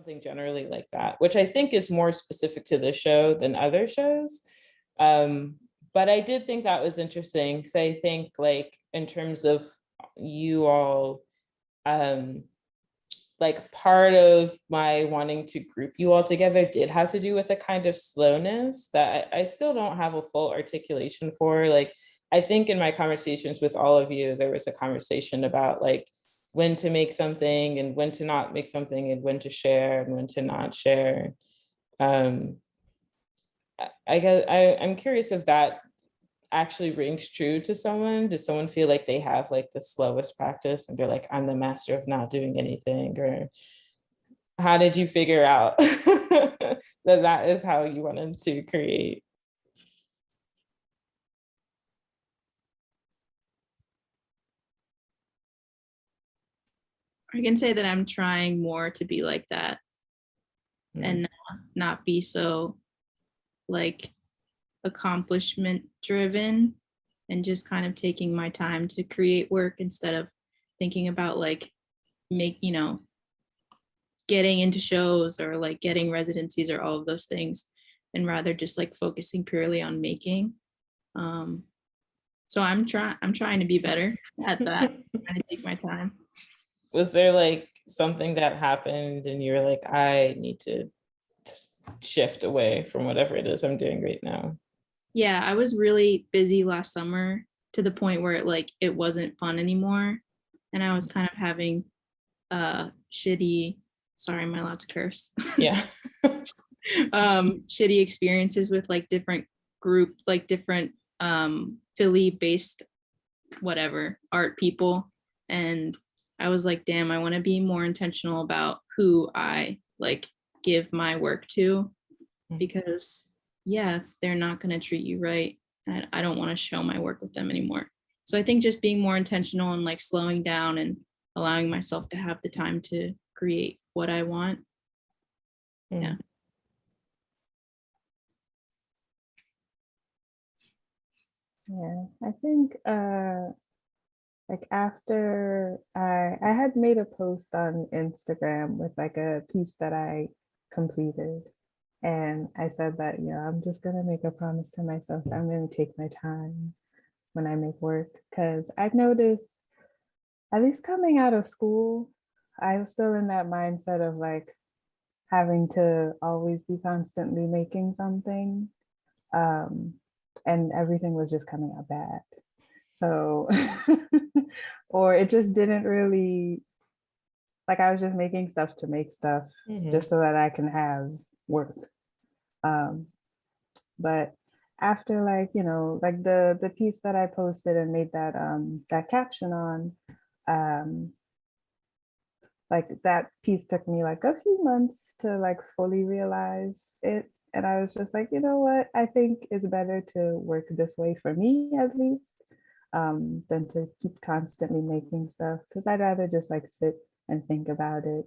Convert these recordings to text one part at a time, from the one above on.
something generally like that, which I think is more specific to this show than other shows. But I did think that was interesting because I think like in terms of you all, like part of my wanting to group you all together did have to do with a kind of slowness that I still don't have a full articulation for. Like, I think in my conversations with all of you, there was a conversation about like when to make something and when to not make something and when to share and when to not share. Um, I guess I'm curious if that actually rings true to someone. Does someone feel like they have like the slowest practice and they're like, I'm the master of not doing anything? Or how did you figure out that is how you wanted to create? I can say that I'm trying more to be like that and not be so like accomplishment driven and just kind of taking my time to create work instead of thinking about like getting into shows or like getting residencies or all of those things, and rather just like focusing purely on making. So I'm trying to be better at that, trying to take my time. Was there like something that happened and you were like, I need to shift away from whatever it is I'm doing right now? Yeah, I was really busy last summer to the point where it wasn't fun anymore. And I was kind of having shitty, sorry, am I allowed to curse? Yeah. Shitty experiences with like different Philly based whatever art people. And I was like, damn, I want to be more intentional about who I like give my work to, because yeah, if they're not going to treat you right, I don't want to show my work with them anymore. So I think just being more intentional and like slowing down and allowing myself to have the time to create what I want. Yeah. Yeah, I think like after I had made a post on Instagram with like a piece that I completed. And I said that, I'm just gonna make a promise to myself that I'm gonna take my time when I make work. Because I've noticed, at least coming out of school, I was still in that mindset of like having to always be constantly making something. And everything was just coming out bad. So, or it just didn't really, like I was just making stuff to make stuff just so that I can have work. But after like, like the piece that I posted and made that caption on, like that piece took me like a few months to like fully realize it. And I was just like, you know what? I think it's better to work this way for me at least, than to keep constantly making stuff. Because I'd rather just like sit and think about it,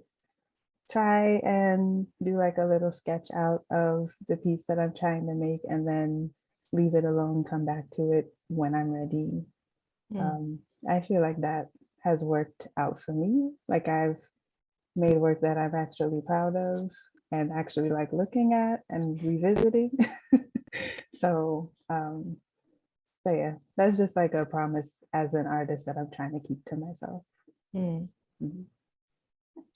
try and do like a little sketch out of the piece that I'm trying to make, and then leave it alone, come back to it when I'm ready. I feel like that has worked out for me. Like I've made work that I'm actually proud of and actually like looking at and revisiting. So yeah, that's just like a promise as an artist that I'm trying to keep to myself.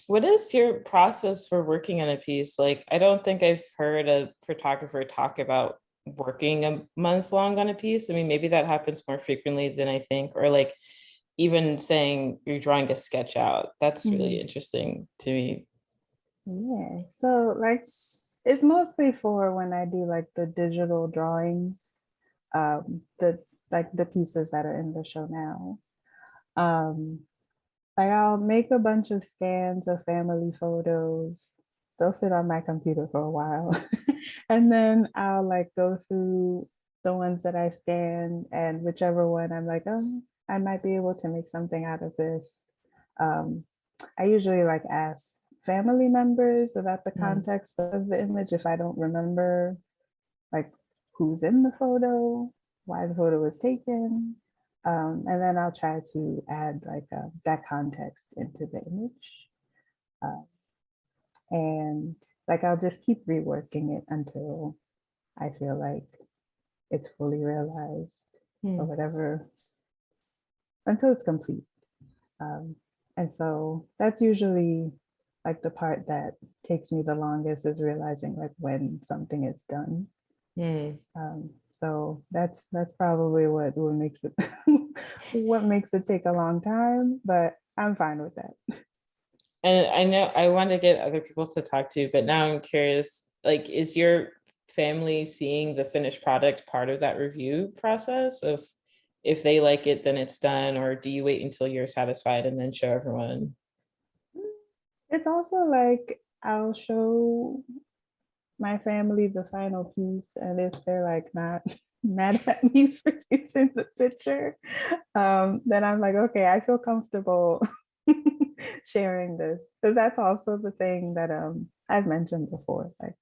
What is your process for working on a piece? Like, I don't think I've heard a photographer talk about working a month long on a piece. I mean, maybe that happens more frequently than I think, or like even saying you're drawing a sketch out. That's really interesting to me. Yeah, so like it's mostly for when I do like the digital drawings, the pieces that are in the show now. Like I'll make a bunch of scans of family photos. They'll sit on my computer for a while. And then I'll like go through the ones that I scanned, and whichever one I'm like, oh, I might be able to make something out of this. I usually like ask family members about the context of the image if I don't remember like who's in the photo, why the photo was taken. And then I'll try to add like that context into the image. And like I'll just keep reworking it until I feel like it's fully realized or whatever, until it's complete. And so that's usually like the part that takes me the longest, is realizing like when something is done. So that's probably what makes it what makes it take a long time, but I'm fine with that. And I know I want to get other people to talk to, but now I'm curious, like, is your family seeing the finished product part of that review process of if they like it, then it's done, or do you wait until you're satisfied and then show everyone? It's also like I'll show my family the final piece, and if they're like not mad at me for using the picture, then I'm like, okay, I feel comfortable sharing this, because that's also the thing that I've mentioned before. Like,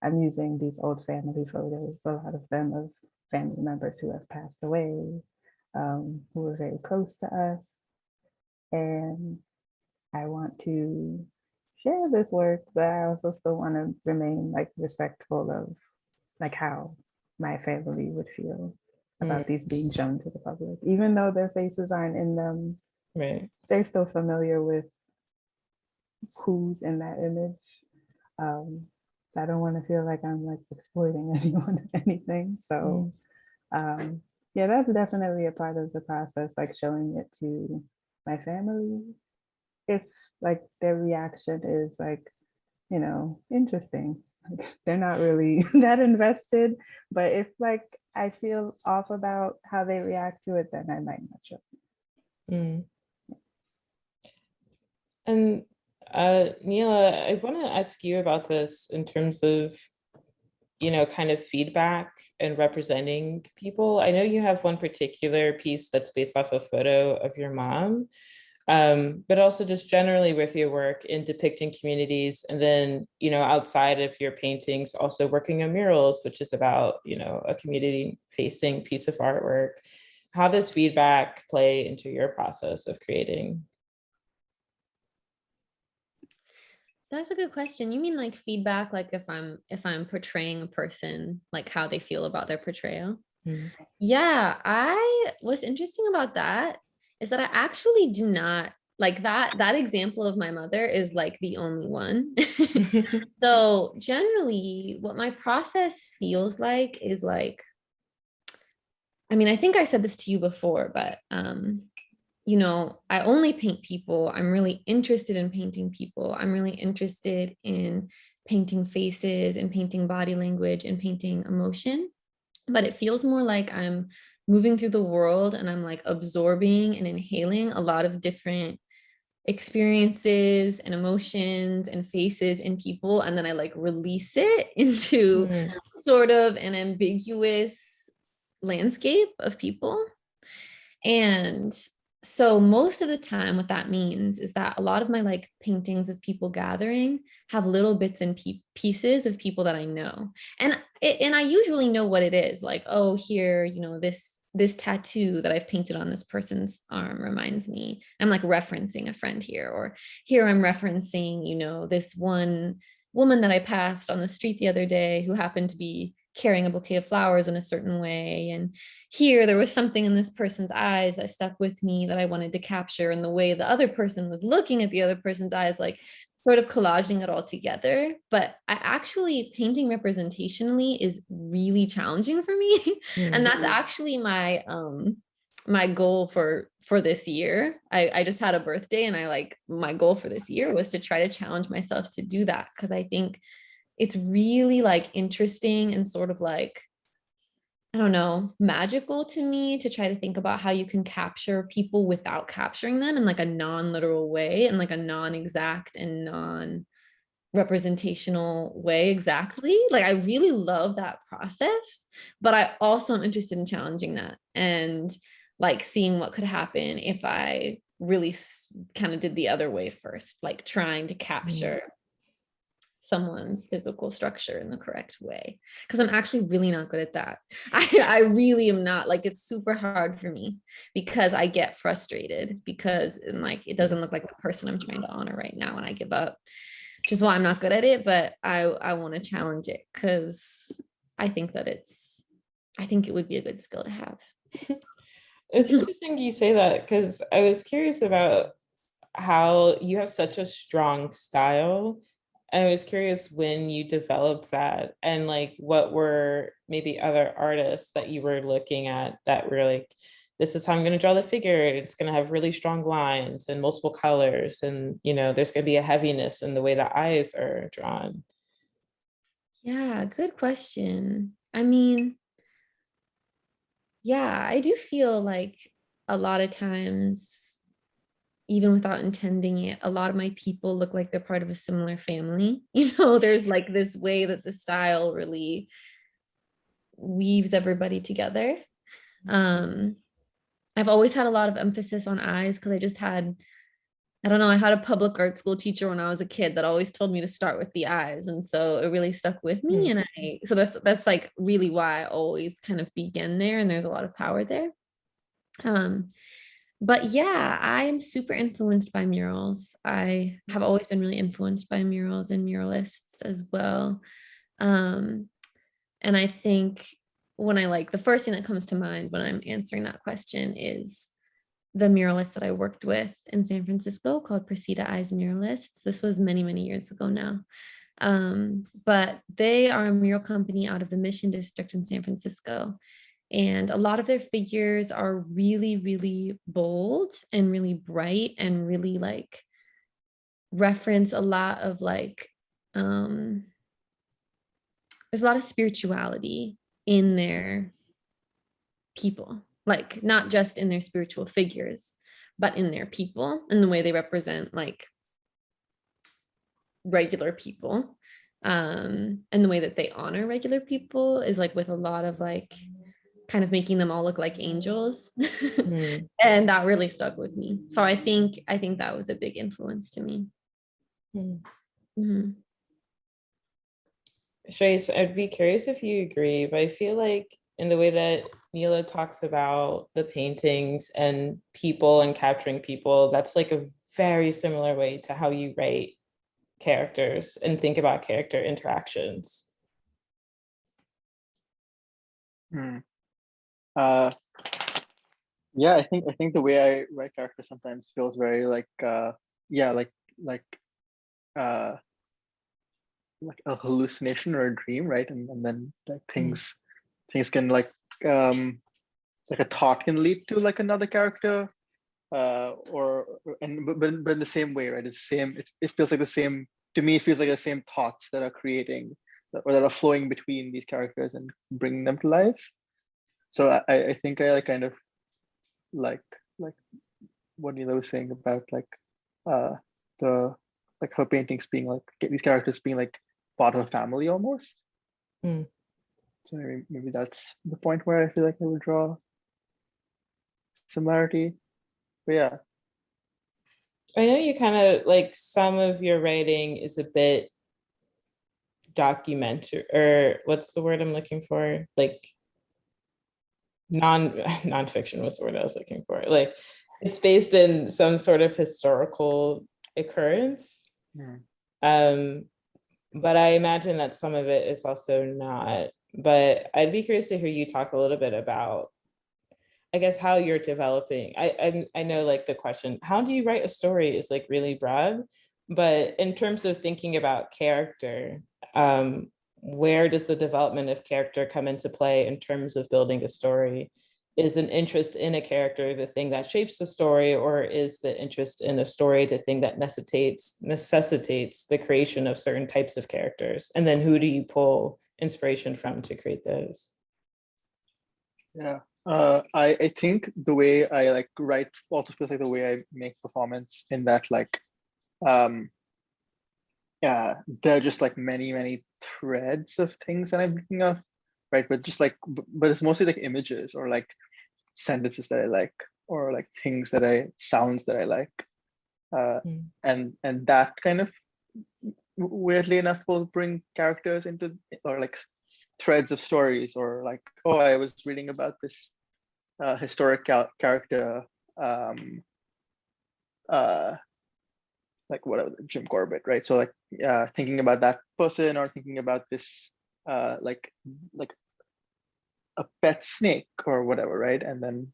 I'm using these old family photos, a lot of them of family members who have passed away, who were very close to us, and I want to share this work, but I also still want to remain like respectful of like how my family would feel about these being shown to the public. Even though their faces aren't in them, Right. they're still familiar with who's in that image. I don't want to feel like I'm like exploiting anyone or anything. So yeah, that's definitely a part of the process, like showing it to my family. If like their reaction is like, you know, interesting, like they're not really that invested, but if like I feel off about how they react to it, then I might not show. And Nila, I want to ask you about this in terms of, you know, kind of feedback and representing people. I know you have one particular piece that's based off a photo of your mom, but also just generally with your work in depicting communities, and then, you know, outside of your paintings, also working on murals, which is about, you know, a community facing piece of artwork. How does feedback play into your process of creating? That's a good question. You mean like feedback, like if I'm portraying a person, like how they feel about their portrayal? Yeah, what's interesting about that is that I actually do not like that example of my mother is like the only one. So generally what my process feels like is like, I mean, I think I said this to you before, but you know, I only paint people. I'm really interested in painting people. I'm really interested in painting faces and painting body language and painting emotion. But it feels more like I'm moving through the world and I'm like absorbing and inhaling a lot of different experiences and emotions and faces in people. And then I like release it into sort of an ambiguous landscape of people. And so most of the time what that means is that a lot of my like paintings of people gathering have little bits and pieces of people that I know. And I usually know what it is, like, oh, here, you know, this tattoo that I've painted on this person's arm reminds me, I'm like referencing a friend here, or here I'm referencing, you know, this one woman that I passed on the street the other day who happened to be carrying a bouquet of flowers in a certain way. And here there was something in this person's eyes that stuck with me that I wanted to capture, and the way the other person was looking at the other person's eyes, like sort of collaging it all together. But I actually, painting representationally is really challenging for me. And that's actually my my goal for this year. I just had a birthday, and I like, my goal for this year was to try to challenge myself to do that, because I think it's really like interesting and sort of like, I don't know, magical to me to try to think about how you can capture people without capturing them in like a non-literal way, and like a non-exact and non-representational way. Exactly. Like I really love that process, but I also am interested in challenging that and like seeing what could happen if I really kind of did the other way first, like trying to capture someone's physical structure in the correct way, because I'm actually really not good at that. I really am not. Like, it's super hard for me because I get frustrated because like it doesn't look like the person I'm trying to honor right now, and I give up. which is why I'm not good at it, but I want to challenge it because I think it would be a good skill to have. It's interesting you say that because I was curious about how you have such a strong style. And I was curious when you developed that and like what were maybe other artists that you were looking at that were like, this is how I'm going to draw the figure. It's going to have really strong lines and multiple colors. And, there's going to be a heaviness in the way the eyes are drawn. Yeah, good question. I mean, yeah, I do feel like a lot of times, even without intending it, a lot of my people look like they're part of a similar family. There's like this way that the style really weaves everybody together. I've always had a lot of emphasis on eyes because I don't know, I had a public art school teacher when I was a kid that always told me to start with the eyes. And so it really stuck with me. And so that's like really why I always kind of begin there. And there's a lot of power there. But yeah, I'm super influenced by murals. I have always been really influenced by murals and muralists as well. And I think the first thing that comes to mind when I'm answering that question is the muralist that I worked with in San Francisco called Precita Eyes Muralists. This was many, many years ago now. But they are a mural company out of the Mission District in San Francisco. And a lot of their figures are really, really bold and really bright and really like reference a lot of like, there's a lot of spirituality in their people, like not just in their spiritual figures, but in their people and the way they represent like regular people. And the way that they honor regular people is like with a lot of like kind of making them all look like angels. And that really stuck with me. So I think that was a big influence to me. Shreyas, I'd be curious if you agree, but I feel like in the way that Nila talks about the paintings and people and capturing people, that's like a very similar way to how you write characters and think about character interactions. Yeah, I think the way I write characters sometimes feels very like like a hallucination or a dream, right? And then like things can like a thought can lead to like another character, but in the same way, right? It's the same. It feels like the same to me. It feels like the same thoughts that are creating or that are flowing between these characters and bringing them to life. So I think I like kind of like what Nila was saying about like the like her paintings being like these characters being like part of a family almost. So maybe that's the point where I feel like I would draw similarity. But yeah, I know you kind of like some of your writing is a bit documentary, or what's the word I'm looking for? Like nonfiction was the word I was looking for. Like it's based in some sort of historical occurrence. But I imagine that some of it is also not. But I'd be curious to hear you talk a little bit about, I guess, how you're developing. I know like the question, how do you write a story is like really broad, but in terms of thinking about character, where does the development of character come into play in terms of building a story? Is an interest in a character the thing that shapes the story, or is the interest in a story the thing that necessitates the creation of certain types of characters? And then who do you pull inspiration from to create those? Yeah, I think the way I like write also feels like the way I make performance, in that like yeah, there are just like many threads of things that I'm thinking of, right? But just like but it's mostly like images or like sentences that I like, or like sounds that I like, and that kind of weirdly enough will bring characters into, or like threads of stories, or like, oh, I was reading about this historic character like whatever, Jim Corbett, right? So like thinking about that person, or thinking about this like a pet snake or whatever, right? And then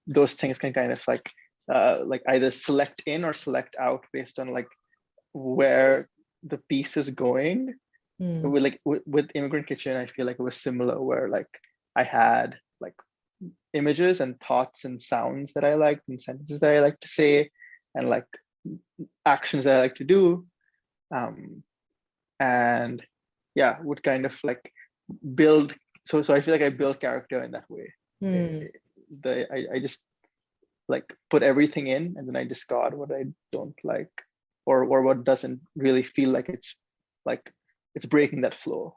those things can kind of like either select in or select out based on like where the piece is going. With like with Immigrant Kitchen, I feel like it was similar, where like I had like images and thoughts and sounds that I liked, and sentences that I like to say, and like actions that I like to do, and yeah, would kind of like build. So I feel like I build character in that way. I just like put everything in, and then I discard what I don't like, or what doesn't really feel like it's breaking that flow.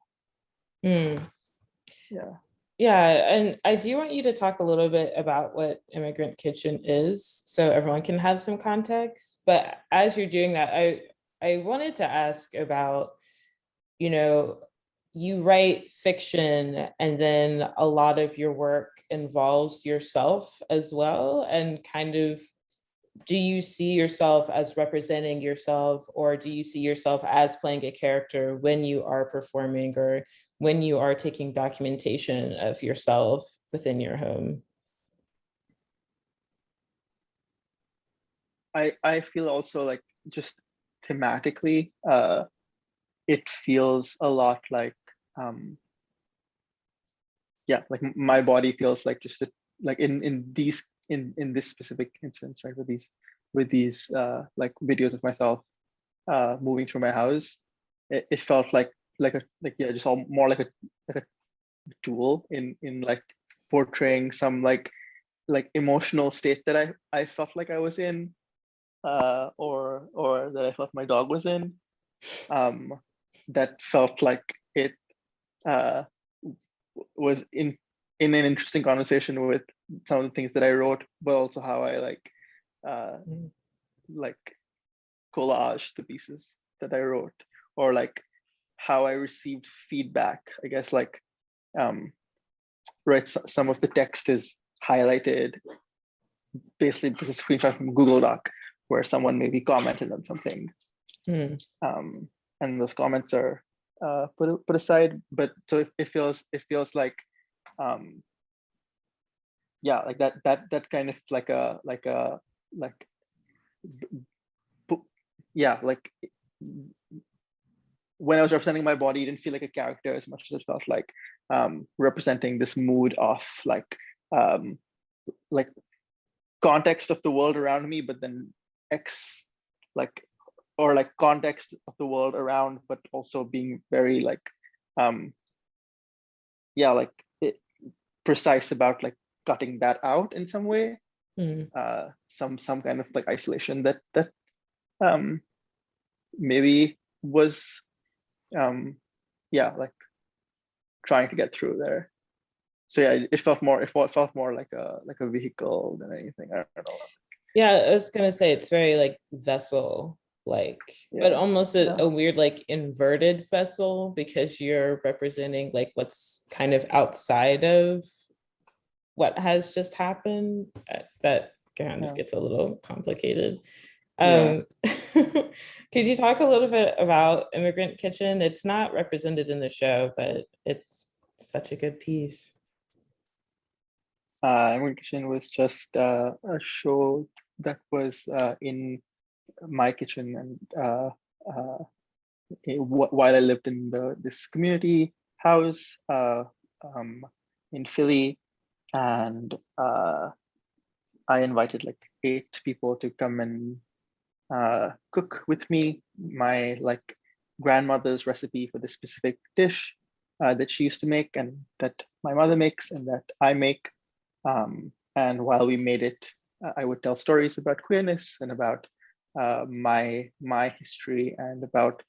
Yeah, and I do want you to talk a little bit about what Immigrant Kitchen is, so everyone can have some context. But as you're doing that, I wanted to ask about, you know, you write fiction, and then a lot of your work involves yourself as well. And kind of, do you see yourself as representing yourself, or do you see yourself as playing a character when you are performing, or when you are taking documentation of yourself within your home? I feel also like, just thematically, it feels a lot like yeah, like my body feels like just like in this specific instance, right, with these like videos of myself moving through my house, it felt like yeah, just all more like a tool in like portraying some like emotional state that I felt like I was in, or that I felt my dog was in, that felt like it was in an interesting conversation with some of the things that I wrote, but also how I like collage the pieces that I wrote, or like how I received feedback, I guess, like right, some of the text is highlighted basically because it's a screenshot from Google Doc where someone maybe commented on something, and those comments are put aside. But so it feels like yeah, like that kind of like yeah, like when I was representing my body, it didn't feel like a character as much as it felt like representing this mood of like context of the world around me, but then or like context of the world around, but also being very like yeah, like precise about like cutting that out in some way, some kind of like isolation that maybe was yeah, like trying to get through there. So yeah, it felt more like a vehicle than anything. I don't know. Yeah, I was gonna say it's very like vessel like, Yeah, but almost a weird like inverted vessel, because you're representing like what's kind of outside of what has just happened. That kind of gets a little complicated. Could you talk a little bit about Immigrant Kitchen? It's not represented in the show, but it's such a good piece. Immigrant Kitchen was just a show that was in my kitchen, and while I lived in this community house in Philly, and I invited like 8 people to come and cook with me my like grandmother's recipe for this specific dish that she used to make, and that my mother makes, and that I make. And while we made it, I would tell stories about queerness and about my history, and about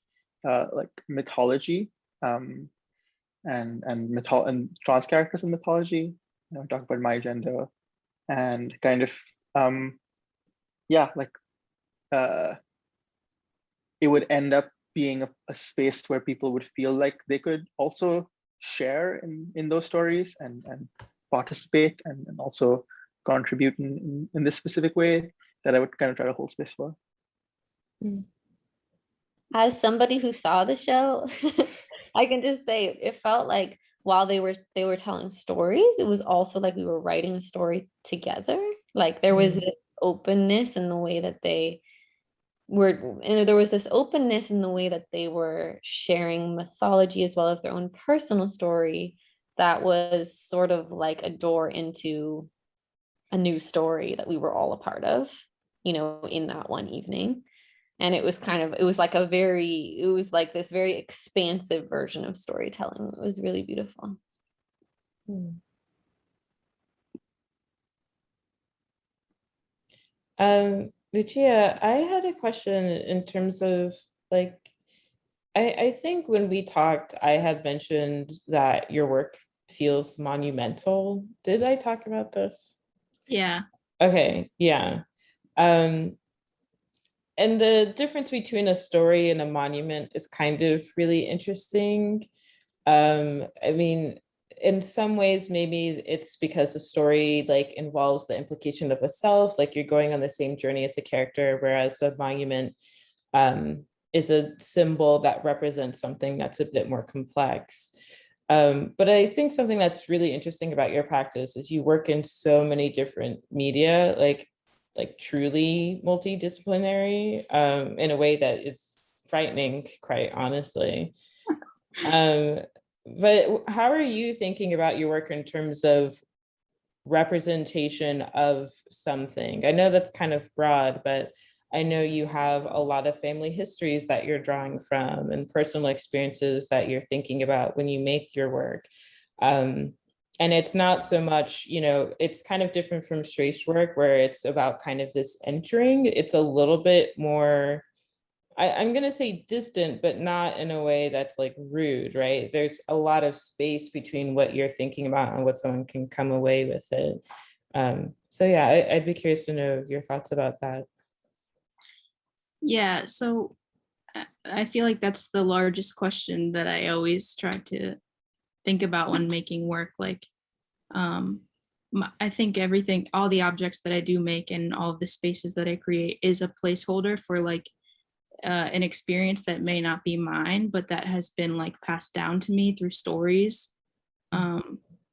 like mythology, and trans characters in mythology. Talk about my gender, and kind of yeah, like it would end up being a space where people would feel like they could also share in those stories, and participate, and also contribute in this specific way that I would kind of try to hold space for. as somebody who saw the show, I can just say it felt like while they were telling stories, it was also like we were writing a story together. Like there was this openness in the way that they were, and there was this openness in the way that they were sharing mythology as well as their own personal story that was sort of like a door into a new story that we were all a part of, in that one evening. And it was it was like this very expansive version of storytelling. It was really beautiful. Lucia, I had a question in terms of like, I think when we talked, I had mentioned that your work feels monumental. Did I talk about this? Yeah. Okay, yeah. And the difference between a story and a monument is kind of really interesting. I mean, in some ways, maybe it's because the story like involves the implication of a self, like you're going on the same journey as a character, whereas a monument is a symbol that represents something that's a bit more complex. But I think something that's really interesting about your practice is you work in so many different media, like truly multidisciplinary, in a way that is frightening, quite honestly. But how are you thinking about your work in terms of representation of something? I know that's kind of broad, but I know you have a lot of family histories that you're drawing from and personal experiences that you're thinking about when you make your work. And it's not so much, it's kind of different from Shreshth's work where it's about kind of this entering. It's a little bit more, I'm going to say distant, but not in a way that's like rude, right? There's a lot of space between what you're thinking about and what someone can come away with it. So yeah, I'd be curious to know your thoughts about that. Yeah, so I feel like that's the largest question that I always try to think about when making work. Like, I think everything, all the objects that I do make and all of the spaces that I create is a placeholder for like an experience that may not be mine, but that has been like passed down to me through stories.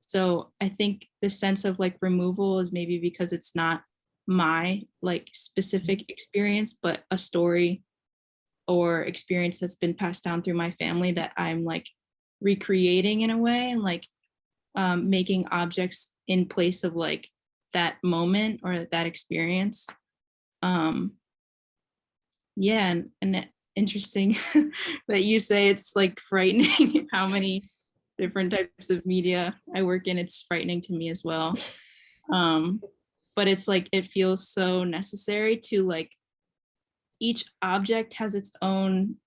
So I think the sense of like removal is maybe because it's not my like specific experience, but a story or experience that's been passed down through my family that I'm like recreating in a way, and like making objects in place of like that moment or that experience. Yeah, and interesting that you say it's like frightening how many different types of media I work in. It's frightening to me as well. But it's like it feels so necessary to like each object has its own,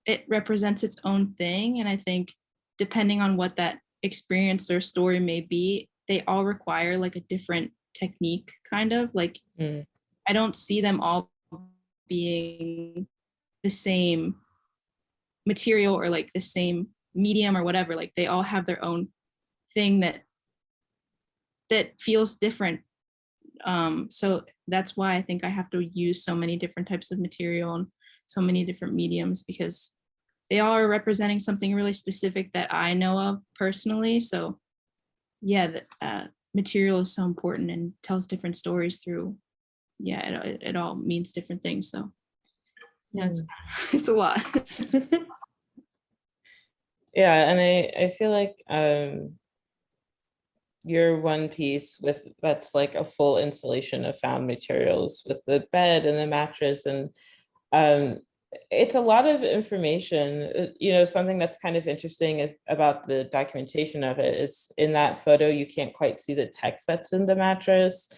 it represents its own thing. And I think depending on what that experience or story may be, they all require like a different technique, kind of like I don't see them all being the same material or like the same medium or whatever. Like they all have their own thing that feels different. So that's why I think I have to use so many different types of material and so many different mediums, because they all are representing something really specific that I know of personally. So yeah, the material is so important and tells different stories through, yeah, it all means different things. So yeah, it's a lot. Yeah, and I feel like your one piece with that's like a full installation of found materials with the bed and the mattress, and it's a lot of information. Something that's kind of interesting is about the documentation of it is in that photo you can't quite see the text that's in the mattress.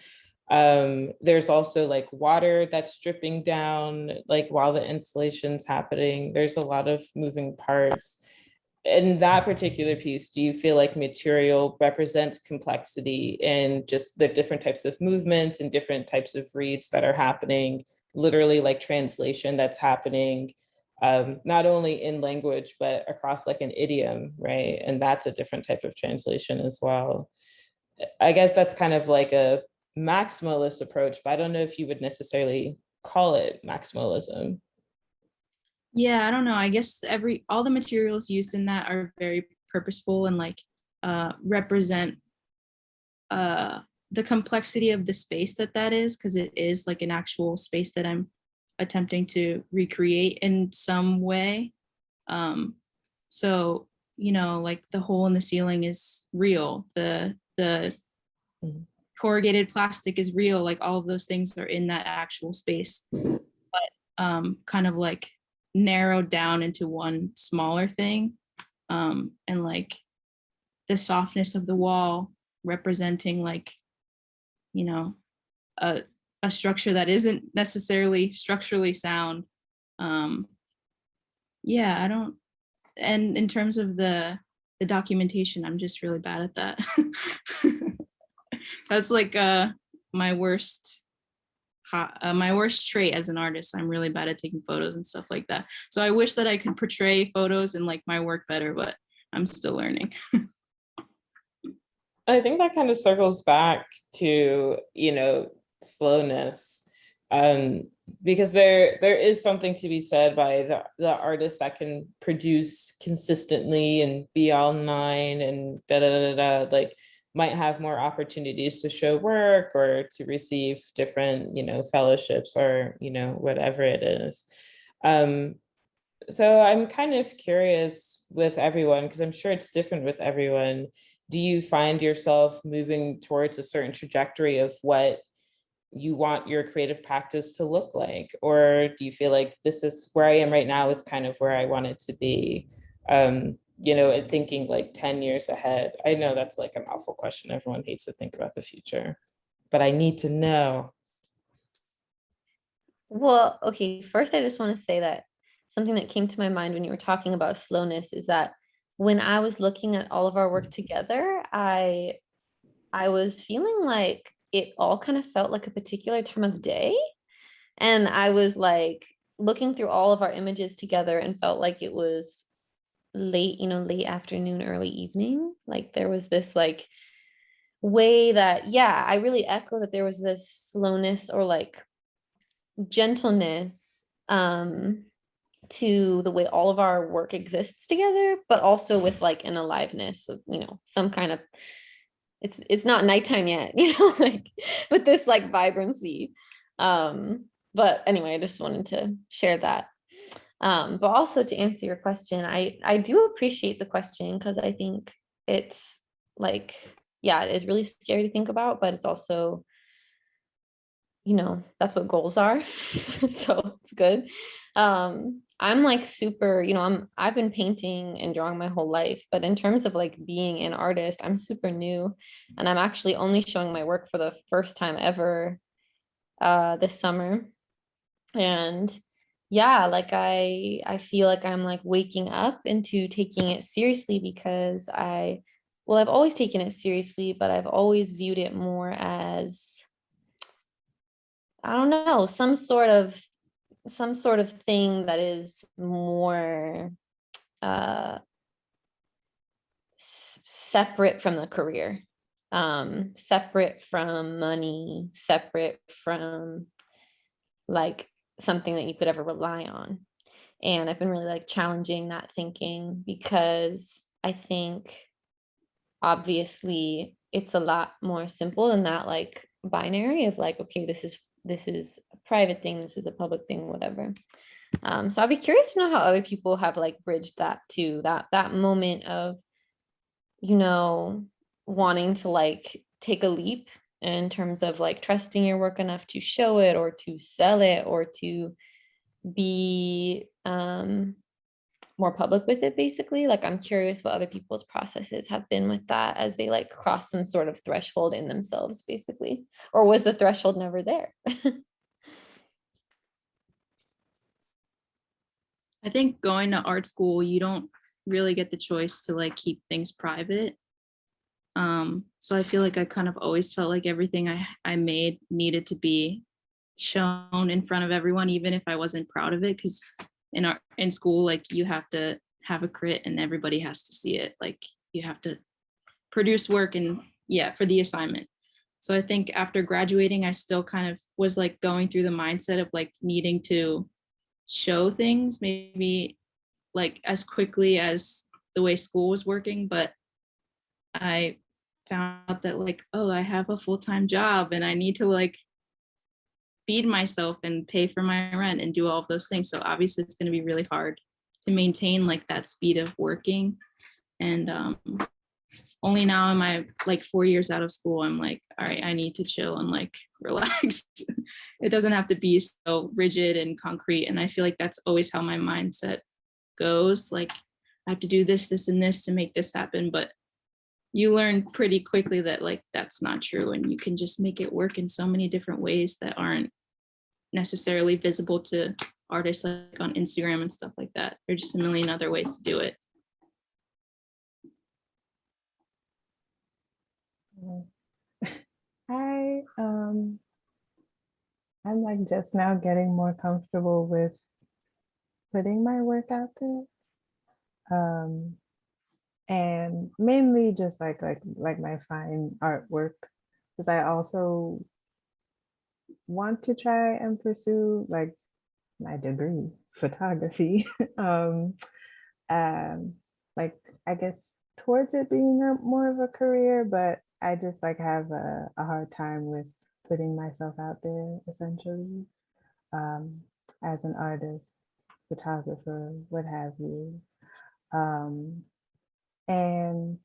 There's also like water that's dripping down like while the installation's happening. There's a lot of moving parts. In that particular piece, do you feel like material represents complexity and just the different types of movements and different types of reads that are happening, literally like translation that's happening, not only in language, but across like an idiom, right? And that's a different type of translation as well. I guess that's kind of like a maximalist approach, but I don't know if you would necessarily call it maximalism. Yeah, I don't know. I guess all the materials used in that are very purposeful and like represent the complexity of the space that is, because it is like an actual space that I'm attempting to recreate in some way. So, you know, like the hole in the ceiling is real. The Mhm. corrugated plastic is real. Like all of those things are in that actual space, but kind of like narrowed down into one smaller thing. And like the softness of the wall representing like, you know, a structure that isn't necessarily structurally sound. Yeah, I don't, and in terms of the documentation, I'm just really bad at that. That's like my worst my worst trait as an artist. I'm really bad at taking photos and stuff like that. So I wish that I could portray photos and like my work better, but I'm still learning. I think that kind of circles back to, you know, slowness. Because there is something to be said by the artist that can produce consistently and be online and da da da da, like might have more opportunities to show work or to receive different, you know, fellowships or, you know, whatever it is. So I'm kind of curious with everyone, because I'm sure it's different with everyone. Do you find yourself moving towards a certain trajectory of what you want your creative practice to look like? Or do you feel like this is where I am right now is kind of where I want it to be? You know, and thinking like 10 years ahead. I know that's like an awful question. Everyone hates to think about the future, but I need to know. Well, okay, first I just want to say that something that came to my mind when you were talking about slowness is that when I was looking at all of our work together, I was feeling like it all kind of felt like a particular time of day. And I was like looking through all of our images together and felt like it was late, you know, late afternoon, early evening. Like there was this like way that, yeah, I really echo that there was this slowness or like gentleness to the way all of our work exists together, but also with like an aliveness of, you know, some kind of, it's not nighttime yet, you know, like with this like vibrancy. But anyway, I just wanted to share that. But also to answer your question, I do appreciate the question because I think it's like, yeah, it's really scary to think about, but it's also, you know, that's what goals are. So it's good. I'm like super, you know, I've been painting and drawing my whole life, but in terms of like being an artist, I'm super new, and I'm actually only showing my work for the first time ever this summer. And yeah, like I feel like I'm like waking up into taking it seriously because well, I've always taken it seriously, but I've always viewed it more as, I don't know, some sort of thing that is more separate from the career, separate from money, separate from like something that you could ever rely on. And I've been really like challenging that thinking because I think obviously it's a lot more simple than that like binary of like, okay, this is a private thing, this is a public thing, whatever. So I'd be curious to know how other people have like bridged that to that moment of, you know, wanting to like take a leap in terms of like trusting your work enough to show it or to sell it or to be more public with it, basically. Like I'm curious what other people's processes have been with that as they like cross some sort of threshold in themselves, basically. Or was the threshold never there? I think going to art school, you don't really get the choice to like keep things private. So I feel like I kind of always felt like everything I made needed to be shown in front of everyone, even if I wasn't proud of it. Because in school, like you have to have a crit and everybody has to see it. Like you have to produce work and yeah, for the assignment. So I think after graduating, I still kind of was like going through the mindset of like needing to show things maybe like as quickly as the way school was working, but I found out that like, oh, I have a full-time job and I need to like feed myself and pay for my rent and do all of those things. So obviously it's going to be really hard to maintain like that speed of working. And only now am I like 4 years out of school, I'm like, all right, I need to chill and like relax. It doesn't have to be so rigid and concrete. And I feel like that's always how my mindset goes. Like I have to do this, this, and this to make this happen. But you learn pretty quickly that like that's not true. And you can just make it work in so many different ways that aren't necessarily visible to artists like on Instagram and stuff like that. There's just a million other ways to do it. I'm like just now getting more comfortable with putting my work out there. And mainly just like my fine artwork, because I also want to try and pursue like my degree, photography. Like I guess towards it being more of a career, but I just like have a hard time with putting myself out there essentially, as an artist, photographer, what have you. And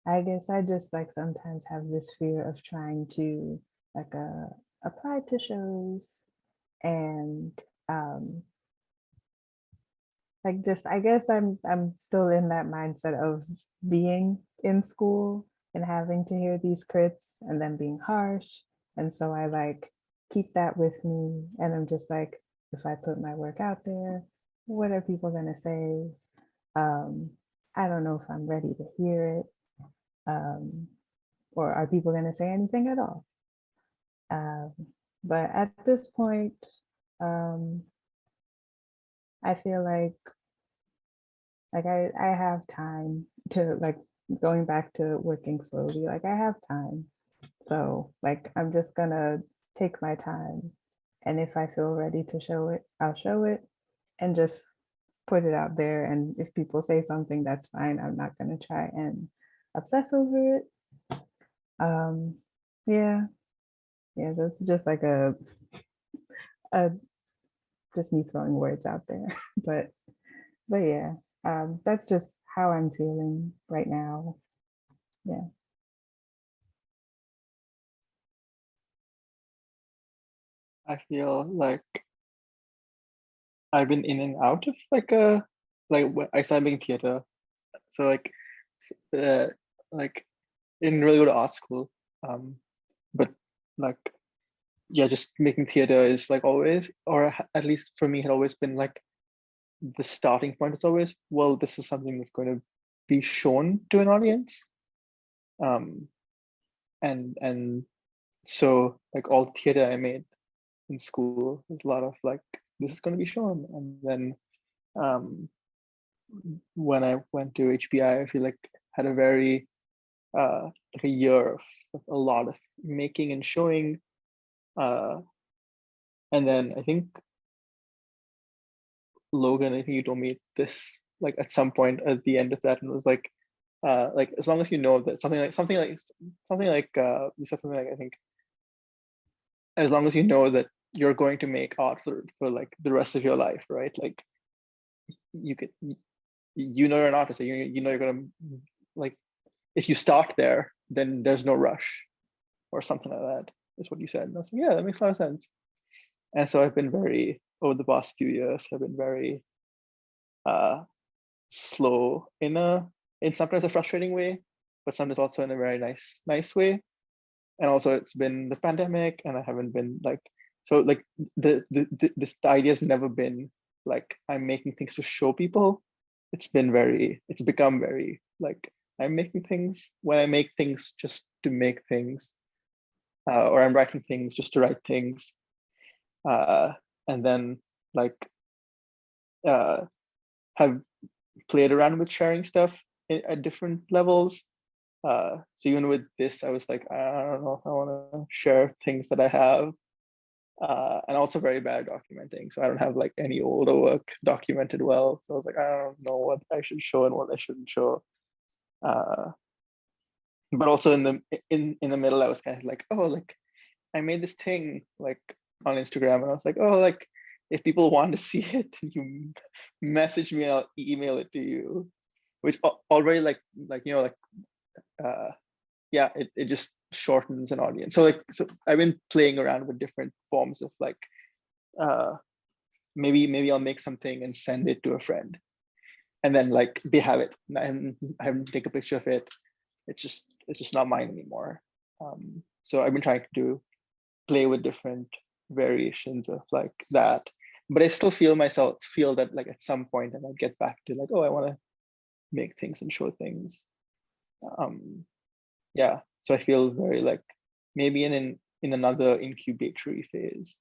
I guess I just like sometimes have this fear of trying to like apply to shows and like just I guess I'm still in that mindset of being in school and having to hear these crits and then being harsh. And so I like keep that with me. And I'm just like, if I put my work out there, what are people gonna say? I don't know if I'm ready to hear it. Or are people gonna say anything at all? But at this point, I feel like I have time to like going back to working slowly, like I have time. So like I'm just gonna take my time. And if I feel ready to show it, I'll show it and just put it out there. And if people say something, that's fine. I'm not gonna try and obsess over it. Yeah. Yeah, that's just like a just me throwing words out there. But yeah, that's just how I'm feeling right now. Yeah. I feel like I've been in and out of I started making theater, so like didn't really go to art school, but like yeah, just making theater is like always, or at least for me, had always been like the starting point is always, well, this is something that's going to be shown to an audience, and so like all the theater I made in school was a lot of like, this is going to be shown. And then when I went to HBI, I feel like had a very like a year of a lot of making and showing, and then I think Logan, I think you told me this like at some point at the end of that, and it was like as long as you know that something like you said something like, I think as long as you know that you're going to make art for like the rest of your life, right? Like you could, you know, you're an artist, you know you're gonna like, if you start there, then there's no rush or something like that, is what you said. And I was like, yeah, that makes a lot of sense. And so I've been very, over the past few years, I've been very slow in sometimes a frustrating way, but sometimes also in a very nice way. And also it's been the pandemic and I haven't been like, so like this idea has never been like I'm making things to show people. It's become very like I'm making things when I make things just to make things, or I'm writing things just to write things, and then like have played around with sharing stuff at different levels. So even with this, I was like, I don't know if I want to share things that I have. and also very bad at documenting. So I don't have like any older work documented well. So I was like, I don't know what I should show and what I shouldn't show. But also in the middle, I was kind of like, oh, like I made this thing like on Instagram, and I was like, oh, like if people want to see it, you message me, I'll email it to you, which already like yeah, it just shortens an audience. So I've been playing around with different forms of like maybe I'll make something and send it to a friend, and then like they have it and I have to take a picture of it. It's just not mine anymore. So I've been trying to play with different variations of like that, but I still feel that like at some point I might get back to like, oh, I want to make things and show things. Yeah, so I feel very like maybe in another incubatory phase.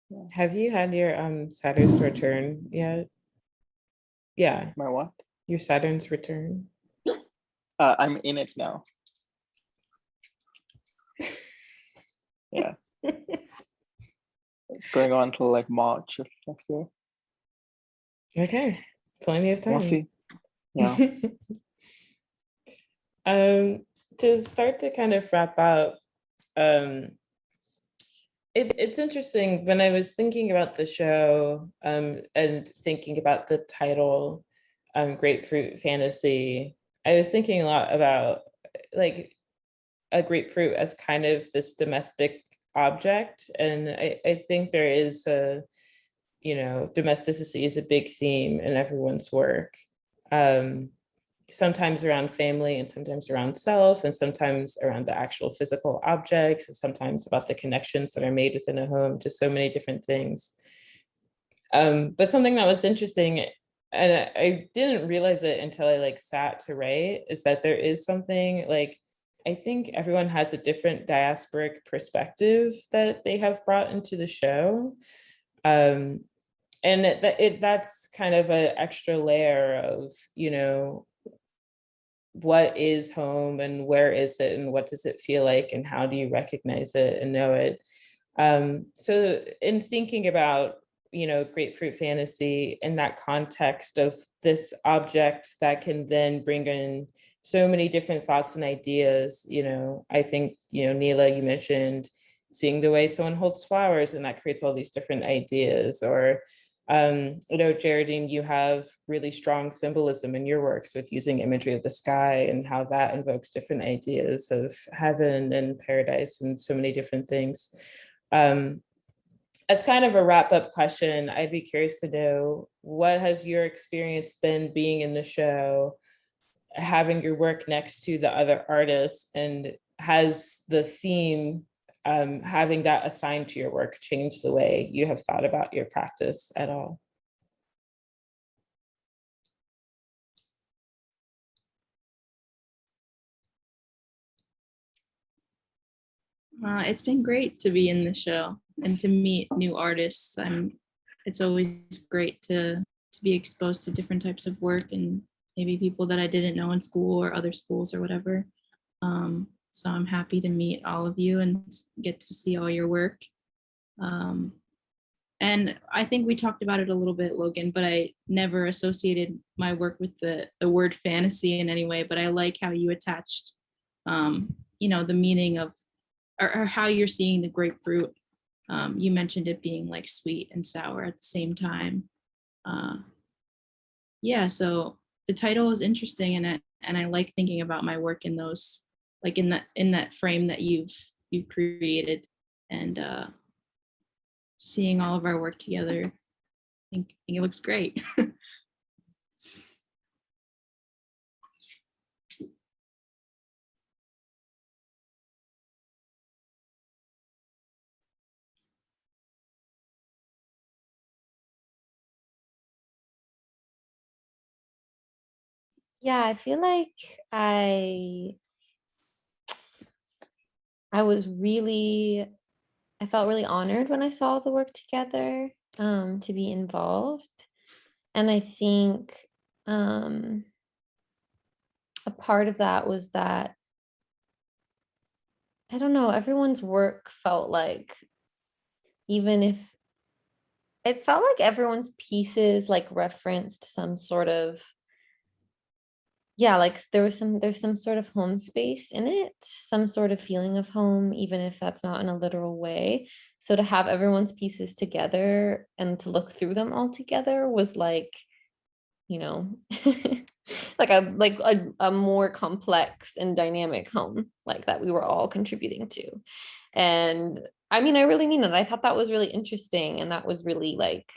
Yeah. Have you had your Saturn's return yet? Yeah. My what? Your Saturn's return. I'm in it now. Yeah. It's going on till like March of next year. Okay, plenty of time. We'll see. Yeah. To start to kind of wrap up, it's interesting when I was thinking about the show and thinking about the title, Grapefruit Fantasy, I was thinking a lot about like a grapefruit as kind of this domestic object. And I think there is a, domesticity is a big theme in everyone's work. Sometimes around family and sometimes around self and sometimes around the actual physical objects and sometimes about the connections that are made within a home, just so many different things. But something that was interesting, and I didn't realize it until I like sat to write, is that there is something like, I think everyone has a different diasporic perspective that they have brought into the show. And that's kind of an extra layer of, what is home and where is it and what does it feel like and how do you recognize it and know it. So in thinking about, grapefruit fantasy in that context of this object that can then bring in so many different thoughts and ideas, I think, Nila, you mentioned seeing the way someone holds flowers and that creates all these different ideas. Or Gérardine, you have really strong symbolism in your works with using imagery of the sky and how that invokes different ideas of heaven and paradise and so many different things. As kind of a wrap-up question, I'd be curious to know, what has your experience been being in the show, having your work next to the other artists, and has the theme, having that assigned to your work, changed the way you have thought about your practice at all? It's been great to be in the show and to meet new artists. It's always great to be exposed to different types of work and maybe people that I didn't know in school or other schools or whatever. So I'm happy to meet all of you and get to see all your work. And I think we talked about it a little bit, Logan, but I never associated my work with the word fantasy in any way, but I like how you attached, the meaning of, or how you're seeing the grapefruit. You mentioned it being like sweet and sour at the same time. Yeah, so the title is interesting, and I like thinking about my work in those, like in that frame that you've created, and seeing all of our work together. I think it looks great. Yeah, I feel like I felt really honored when I saw the work together, to be involved. And I think a part of that was that I don't know, everyone's work felt like, even if it felt like everyone's pieces like referenced some sort of, yeah, like there's some sort of home space in it, some sort of feeling of home, even if that's not in a literal way. So to have everyone's pieces together and to look through them all together was like, you know, like a more complex and dynamic home, like that we were all contributing to. And I mean, I really mean it. I thought that was really interesting, and that was really like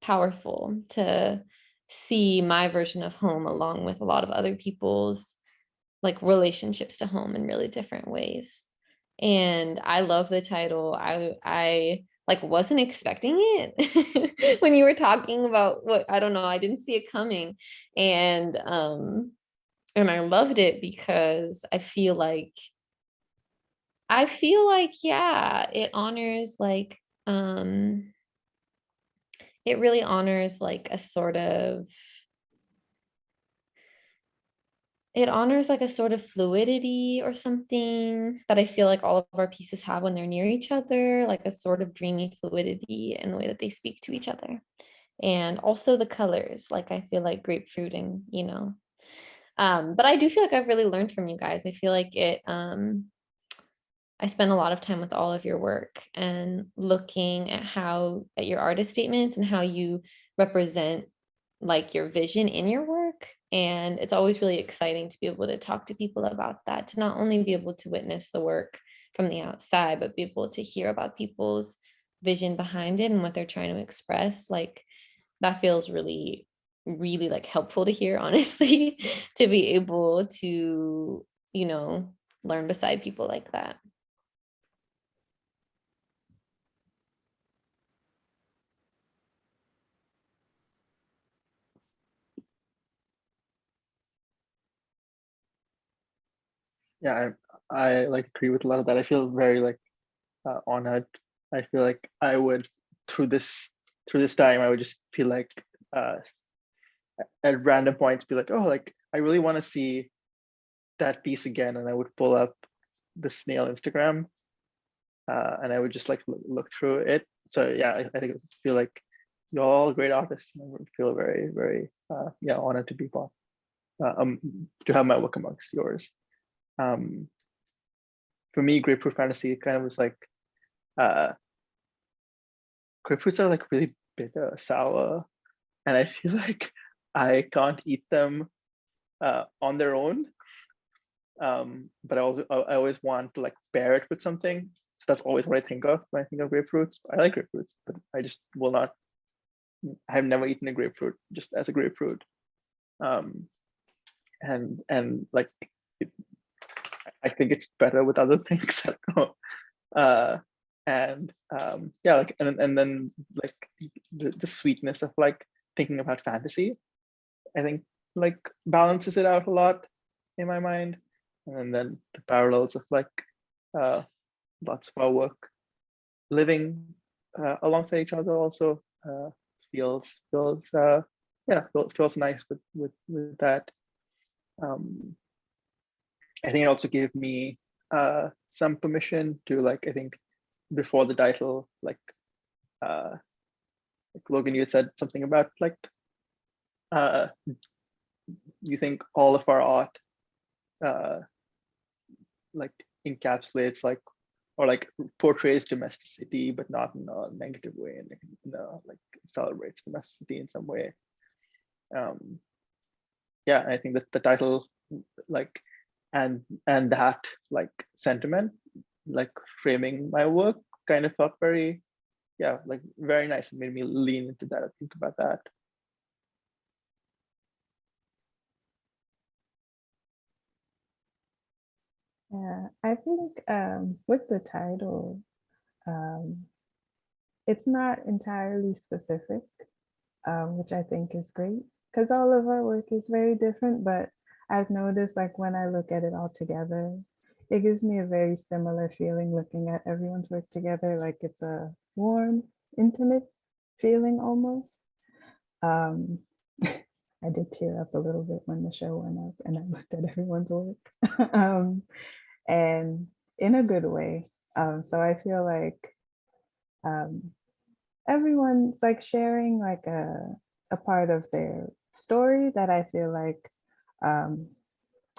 powerful to see my version of home along with a lot of other people's like relationships to home in really different ways. And I love the title. I like wasn't expecting it when you were talking about what, I don't know, I didn't see it coming. And I loved it because I feel like yeah, it honors like it really honors like a sort of, it honors like a sort of fluidity or something that I feel like all of our pieces have when they're near each other, like a sort of dreamy fluidity in the way that they speak to each other. And also the colors, like I feel like grapefruit and, but I do feel like I've really learned from you guys. I feel like I spend a lot of time with all of your work and looking at your artist statements and how you represent like your vision in your work. And it's always really exciting to be able to talk to people about that, to not only be able to witness the work from the outside, but be able to hear about people's vision behind it and what they're trying to express. Like that feels really, really like helpful to hear, honestly, to be able to, learn beside people like that. Yeah, I like agree with a lot of that. I feel very like honored. I feel like I would through this time I would just feel like uh at random points be like, oh, like I really want to see that piece again, and I would pull up the snail Instagram and I would just like look through it. So yeah, I think I feel like you're all great artists, and I would feel very very yeah, honored to be part to have my work amongst yours. Um, for me, Grapefruit Fantasy kind of was like grapefruits are like really bitter, sour, and I feel like I can't eat them on their own. But I always want to like pair it with something. So that's always what I think of when I think of grapefruits. I like grapefruits, but I just will not. I've never eaten a grapefruit just as a grapefruit. Um, and like it, I think it's better with other things. I don't know. Yeah, like and then like the sweetness of like thinking about fantasy, I think like balances it out a lot in my mind. And then the parallels of like lots of our work living alongside each other also feels yeah, feels nice with that. I think it also gave me some permission to like, I think before the title, like Logan, you had said something about like you think all of our art like encapsulates like or like portrays domesticity, but not in a negative way, and like celebrates domesticity in some way. Yeah, I think that the title like and that like sentiment, like framing my work, kind of felt very, yeah, like very nice. It made me lean into that and think about that. Yeah, I think with the title, it's not entirely specific, which I think is great because all of our work is very different. But I've noticed like when I look at it all together, it gives me a very similar feeling looking at everyone's work together. Like it's a warm, intimate feeling almost. I did tear up a little bit when the show went up and I looked at everyone's work. And in a good way. So I feel like everyone's like sharing like a part of their story that I feel like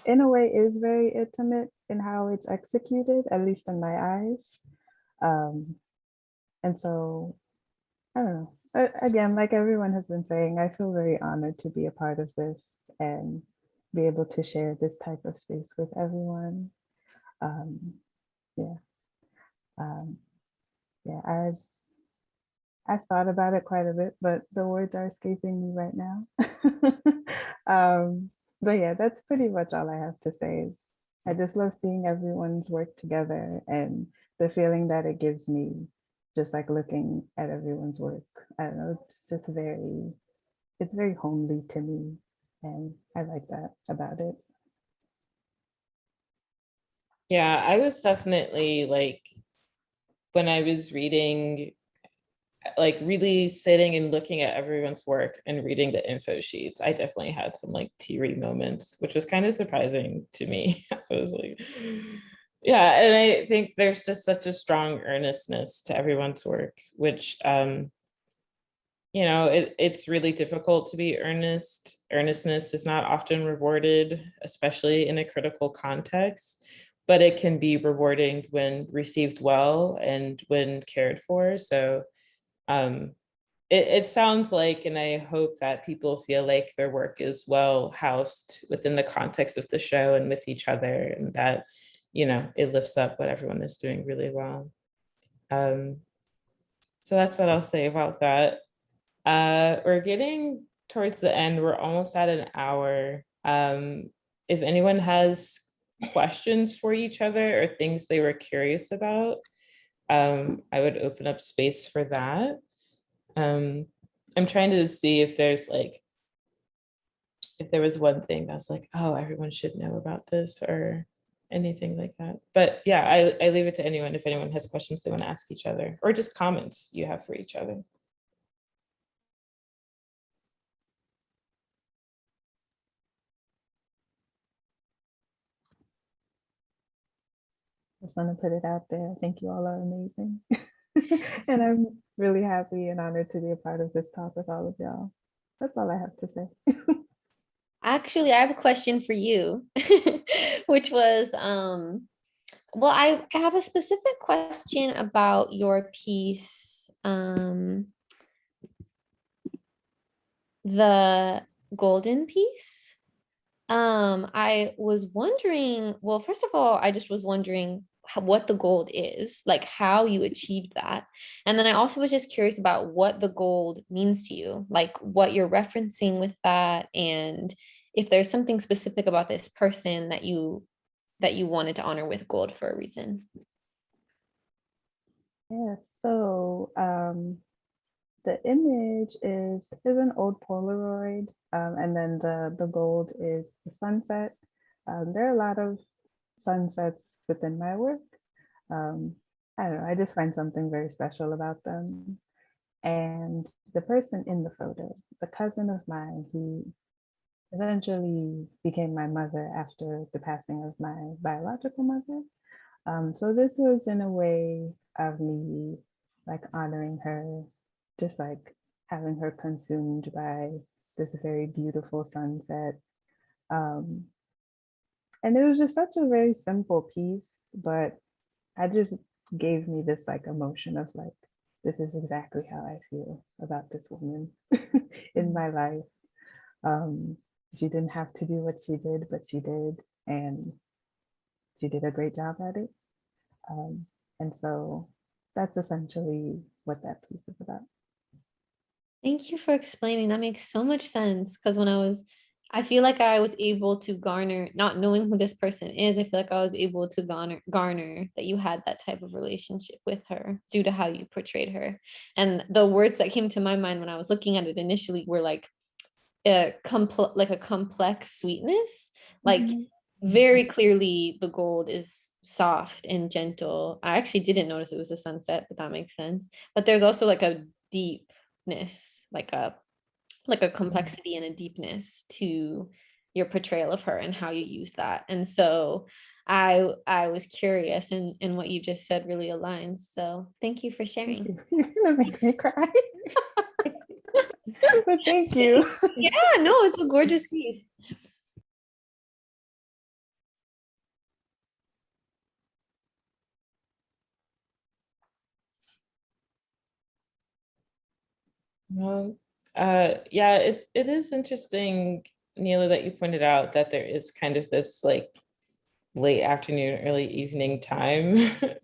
in a way is very intimate in how it's executed, at least in my eyes. And so I don't know. But again, like everyone has been saying, I feel very honored to be a part of this and be able to share this type of space with everyone. Yeah. Yeah, I've thought about it quite a bit, but the words are escaping me right now. But yeah, that's pretty much all I have to say. Is I just love seeing everyone's work together and the feeling that it gives me, just like looking at everyone's work. I don't know, it's very homely to me, and I like that about it. Yeah, I was definitely like, when I was reading, like really sitting and looking at everyone's work and reading the info sheets, I definitely had some like teary moments, which was kind of surprising to me. I was like, yeah, and I think there's just such a strong earnestness to everyone's work, which it's really difficult to be earnest. Earnestness is not often rewarded, especially in a critical context, but it can be rewarding when received well and when cared for. So it sounds like, and I hope that people feel like their work is well housed within the context of the show and with each other, and that, it lifts up what everyone is doing really well. So that's what I'll say about that. We're getting towards the end. We're almost at an hour. If anyone has questions for each other or things they were curious about, I would open up space for that. I'm trying to see if there's like, if there was one thing that's like, oh, everyone should know about this or anything like that. But yeah, I leave it to anyone if anyone has questions they want to ask each other or just comments you have for each other. Just want to put it out there. I think you all are amazing. And I'm really happy and honored to be a part of this talk with all of y'all. That's all I have to say. Actually, I have a question for you, which was, well, I have a specific question about your piece, the golden piece. I was wondering, well, first of all, I just was wondering what the gold is, like how you achieved that. And then I also was just curious about what the gold means to you, like what you're referencing with that, and if there's something specific about this person that you wanted to honor with gold for a reason. Yeah, so the image is an old Polaroid, and then the gold is the sunset. There are a lot of sunsets within my work. I don't know, I just find something very special about them. And the person in the photo is a cousin of mine who eventually became my mother after the passing of my biological mother. So this was in a way of me like honoring her, just like having her consumed by this very beautiful sunset. And it was just such a very simple piece, but I just gave me this like emotion of like, this is exactly how I feel about this woman in my life. She didn't have to do what she did, but she did, and she did a great job at it. And so that's essentially what that piece is about. Thank you for explaining. That makes so much sense. Because I feel like I was able to garner, not knowing who this person is, I feel like I was able to garner that you had that type of relationship with her due to how you portrayed her. And the words that came to my mind when I was looking at it initially were like a complex sweetness. Like very clearly the gold is soft and gentle. I actually didn't notice it was a sunset, but that makes sense. But there's also like a deepness, like a complexity and a deepness to your portrayal of her and how you use that. And so I was curious, and what you just said really aligns. So thank you for sharing. You're gonna make me cry. But thank you. Yeah, no, it's a gorgeous piece. Well, yeah, it is interesting, Nila, that you pointed out that there is kind of this like late afternoon, early evening time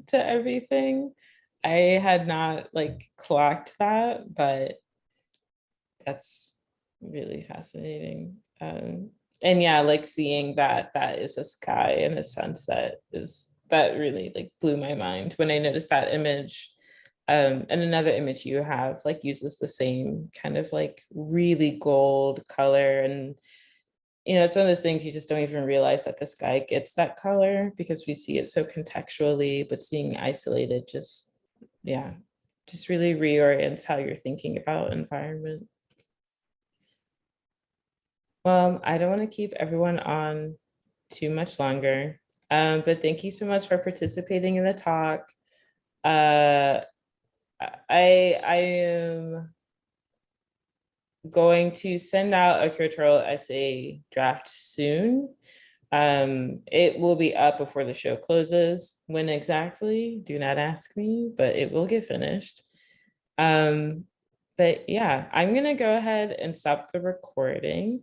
to everything. I had not like clocked that, but that's really fascinating. And yeah, like seeing that is a sky and a sunset is that really like blew my mind when I noticed that image. And another image you have like uses the same kind of like really gold color, and you know, it's one of those things you just don't even realize that the sky gets that color because we see it so contextually, but seeing isolated just, yeah, just really reorients how you're thinking about environment. Well, I don't want to keep everyone on too much longer, but thank you so much for participating in the talk. I am going to send out a curatorial essay draft soon. It will be up before the show closes. When exactly, do not ask me, but it will get finished. But yeah, I'm gonna go ahead and stop the recording.